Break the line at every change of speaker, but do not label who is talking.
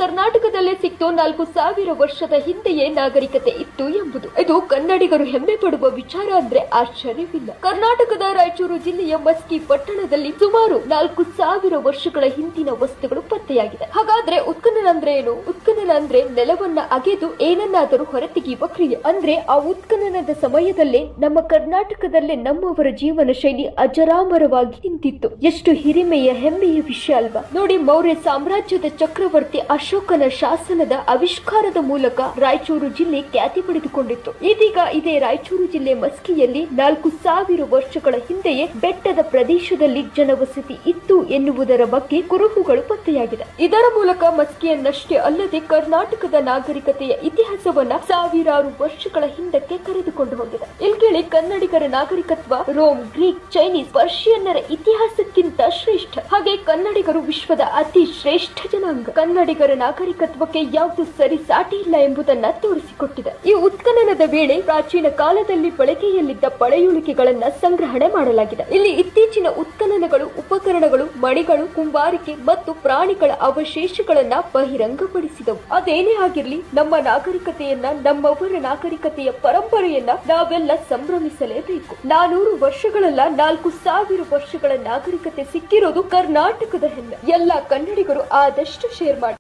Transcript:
ಕರ್ನಾಟಕದಲ್ಲೇ ಸಿಕ್ತು 4000 ವರ್ಷದ ಹಿಂದೆಯೇ ನಾಗರಿಕತೆ ಇತ್ತು ಎಂಬುದು. ಇದು ಕನ್ನಡಿಗರು ಹೆಮ್ಮೆ ಪಡುವ ವಿಚಾರ ಅಂದ್ರೆ ಆಶ್ಚರ್ಯವಿಲ್ಲ. ಕರ್ನಾಟಕದ ರಾಯಚೂರು ಜಿಲ್ಲೆಯ ಮಸ್ಕಿ ಪಟ್ಟಣದಲ್ಲಿ ಸುಮಾರು 4000 ವರ್ಷಗಳ ಹಿಂದಿನ ವಸ್ತುಗಳು ಪತ್ತೆಯಾಗಿದೆ. ಹಾಗಾದ್ರೆ ಉತ್ಖನನ ಅಂದ್ರೆ ಏನು? ಉತ್ಖನನ ಅಂದ್ರೆ ನೆಲವನ್ನ ಅಗೆದು ಏನನ್ನಾದರೂ ಹೊರತೆಗೆಯುವ ಕ್ರಿಯೆ. ಅಂದ್ರೆ ಆ ಉತ್ಖನನದ ಸಮಯದಲ್ಲೇ ನಮ್ಮ ಕರ್ನಾಟಕದಲ್ಲೇ ನಮ್ಮವರ ಜೀವನ ಶೈಲಿ ಅಜರಾಮರವಾಗಿ ನಿಂತಿತ್ತು. ಎಷ್ಟು ಹಿರಿಮೆಯ ಹೆಮ್ಮೆಯ ವಿಷಯ ಅಲ್ವಾ? ನೋಡಿ, ಮೌರ್ಯ ಸಾಮ್ರಾಜ್ಯದ ಚಕ್ರವರ್ತಿ ಅಶೋಕನ ಶಾಸನದ ಆವಿಷ್ಕಾರದ ಮೂಲಕ ರಾಯಚೂರು ಜಿಲ್ಲೆ ಖ್ಯಾತಿ ಪಡೆದುಕೊಂಡಿತ್ತು. ಇದೀಗ ಇದೇ ರಾಯಚೂರು ಜಿಲ್ಲೆ ಮಸ್ಕಿಯಲ್ಲಿ 4000 ವರ್ಷಗಳ ಹಿಂದೆಯೇ ಬೆಟ್ಟದ ಪ್ರದೇಶದಲ್ಲಿ ಜನವಸತಿ ಇತ್ತು ಎನ್ನುವುದರ ಬಗ್ಗೆ ಕುರುಹುಗಳು ಪತ್ತೆಯಾಗಿದೆ. ಇದರ ಮೂಲಕ ಮಸ್ಕಿಯನ್ನಷ್ಟೇ ಅಲ್ಲದೆ ಕರ್ನಾಟಕದ ನಾಗರಿಕತೆಯ ಇತಿಹಾಸವನ್ನ ಸಾವಿರಾರು ವರ್ಷಗಳ ಹಿಂದಕ್ಕೆ ಕರೆದುಕೊಂಡು ಹೋಗಿದೆ. ಇಲ್ಲಿ ಕೇಳಿ, ಕನ್ನಡಿಗರ ನಾಗರಿಕತ್ವ ರೋಮ್, ಗ್ರೀಕ್, ಚೈನೀಸ್, ಪರ್ಷಿಯನ್ನರ ಇತಿಹಾಸಕ್ಕಿಂತ ಶ್ರೇಷ್ಠ. ಹಾಗೆ ಕನ್ನಡಿಗರು ವಿಶ್ವದ ಅತಿ ಶ್ರೇಷ್ಠ ಜನಾಂಗ. ಕನ್ನಡಿಗರ ನಾಗರಿಕತ್ವಕ್ಕೆ ಯಾವುದು ಸರಿಸಾಟಿ ಇಲ್ಲ ಎಂಬುದನ್ನ ತೋರಿಸಿಕೊಟ್ಟಿದೆ. ಈ ಉತ್ಖನನದ ವೇಳೆ ಪ್ರಾಚೀನ ಕಾಲದಲ್ಲಿ ಬಳಕೆಯಲ್ಲಿದ್ದ ಪಳೆಯುಳಿಕೆಗಳನ್ನ ಸಂಗ್ರಹಣೆ ಮಾಡಲಾಗಿದೆ. ಇಲ್ಲಿ ಇತ್ತೀಚಿನ ಉತ್ಖನನಗಳು ಉಪಕರಣಗಳು, ಮಣಿಗಳು, ಕುಂಬಾರಿಕೆ ಮತ್ತು ಪ್ರಾಣಿಗಳ ಅವಶೇಷಗಳನ್ನ ಬಹಿರಂಗಪಡಿಸಿದವು. ಅದೇನೇ ಆಗಿರ್ಲಿ, ನಮ್ಮ ನಾಗರಿಕತೆಯನ್ನ, ನಮ್ಮವರ ನಾಗರಿಕತೆಯ ಪರಂಪರೆಯನ್ನ ನಾವೆಲ್ಲ ಸಂಭ್ರಮಿಸಲೇಬೇಕು. 400 ವರ್ಷಗಳಲ್ಲ, 4000 ವರ್ಷಗಳ ನಾಗರಿಕತೆ ಸಿಕ್ಕಿರೋದು ಕರ್ನಾಟಕದ ಹೆಮ್ಮೆ. ಎಲ್ಲ ಕನ್ನಡಿಗರು ಆದಷ್ಟು ಶೇರ್ ಮಾಡಿ.